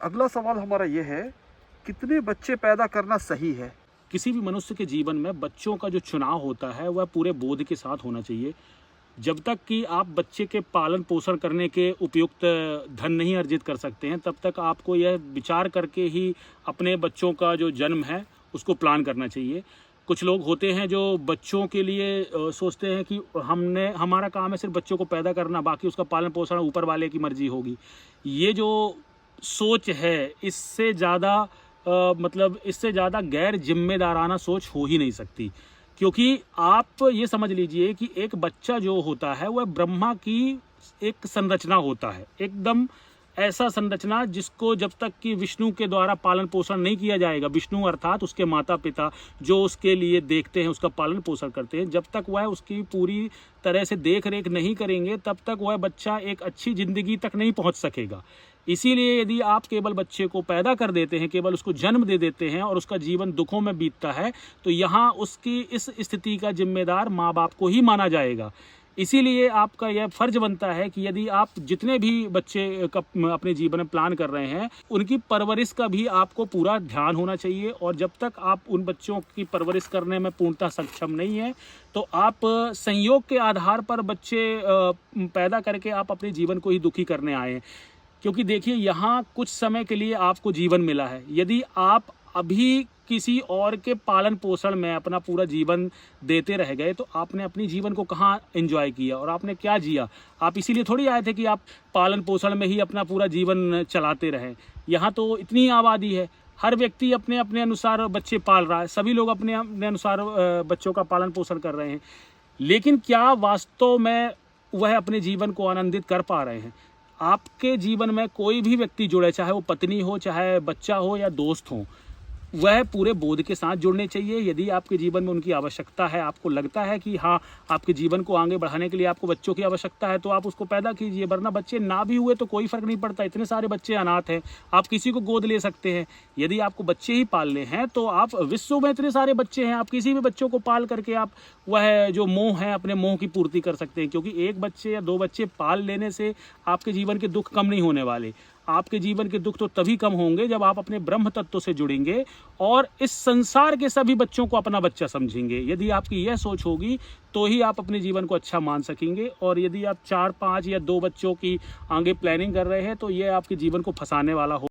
अगला सवाल हमारा ये है, कितने बच्चे पैदा करना सही है? किसी भी मनुष्य के जीवन में बच्चों का जो चुनाव होता है वह पूरे बोध के साथ होना चाहिए। जब तक कि आप बच्चे के पालन पोषण करने के उपयुक्त धन नहीं अर्जित कर सकते हैं, तब तक आपको यह विचार करके ही अपने बच्चों का जो जन्म है उसको प्लान करना चाहिए। कुछ लोग होते हैं जो बच्चों के लिए सोचते हैं कि हमारा काम है सिर्फ बच्चों को पैदा करना, बाकी उसका पालन पोषण ऊपर वाले की मर्जी होगी। ये जो सोच है इससे ज़्यादा इससे ज़्यादा गैर जिम्मेदाराना सोच हो ही नहीं सकती। क्योंकि आप ये समझ लीजिए कि एक बच्चा जो होता है वह ब्रह्मा की एक संरचना होता है, एकदम ऐसा संरचना जिसको जब तक कि विष्णु के द्वारा पालन पोषण नहीं किया जाएगा, विष्णु अर्थात उसके माता पिता जो उसके लिए देखते हैं, उसका पालन पोषण करते हैं, जब तक वह उसकी पूरी तरह से देख रेख नहीं करेंगे तब तक वह बच्चा एक अच्छी जिंदगी तक नहीं पहुंच सकेगा। इसीलिए यदि आप केवल बच्चे को पैदा कर देते हैं, केवल उसको जन्म दे देते हैं और उसका जीवन दुखों में बीतता है, तो यहाँ उसकी इस स्थिति का जिम्मेदार माँ बाप को ही माना जाएगा। इसीलिए आपका यह फर्ज बनता है कि यदि आप जितने भी बच्चे का अपने जीवन में प्लान कर रहे हैं, उनकी परवरिश का भी आपको पूरा ध्यान होना चाहिए। और जब तक आप उन बच्चों की परवरिश करने में पूर्णतः सक्षम नहीं है, तो आप संयोग के आधार पर बच्चे पैदा करके आप अपने जीवन को ही दुखी करने आए हैं। क्योंकि देखिए, यहाँ कुछ समय के लिए आपको जीवन मिला है। यदि आप अभी किसी और के पालन पोषण में अपना पूरा जीवन देते रह गए, तो आपने अपनी जीवन को कहाँ एंजॉय किया और आपने क्या जिया? आप इसीलिए थोड़ी आए थे कि आप पालन पोषण में ही अपना पूरा जीवन चलाते रहें। यहाँ तो इतनी आबादी है, हर व्यक्ति अपने अपने अनुसार बच्चे पाल रहा है, सभी लोग अपने अपने अनुसार बच्चों का पालन पोषण कर रहे हैं। लेकिन क्या वास्तव में वह अपने जीवन को आनंदित कर पा रहे हैं? आपके जीवन में कोई भी व्यक्ति जुड़े, चाहे वो पत्नी हो, चाहे बच्चा हो या दोस्त हो, वह पूरे बोध के साथ जुड़ने चाहिए। यदि आपके जीवन में उनकी आवश्यकता है, आपको लगता है कि हाँ, आपके जीवन को आगे बढ़ाने के लिए आपको बच्चों की आवश्यकता है, तो आप उसको पैदा कीजिए। वरना बच्चे ना भी हुए तो कोई फर्क नहीं पड़ता, इतने सारे बच्चे अनाथ हैं, आप किसी को गोद ले सकते हैं। यदि आपको बच्चे ही पालने हैं तो आप, विश्व में इतने सारे बच्चे हैं, आप किसी भी बच्चों को पाल करके आप वह जो मोह है अपने मोह की पूर्ति कर सकते हैं। क्योंकि एक बच्चे या दो बच्चे पाल लेने से आपके जीवन के दुख कम नहीं होने वाले। आपके जीवन के दुख तो तभी कम होंगे जब आप अपने ब्रह्म तत्व से जुड़ेंगे और इस संसार के सभी बच्चों को अपना बच्चा समझेंगे। यदि आपकी यह सोच होगी तो ही आप अपने जीवन को अच्छा मान सकेंगे। और यदि आप 4, 5 या 2 बच्चों की आगे प्लानिंग कर रहे हैं, तो यह आपके जीवन को फंसाने वाला हो।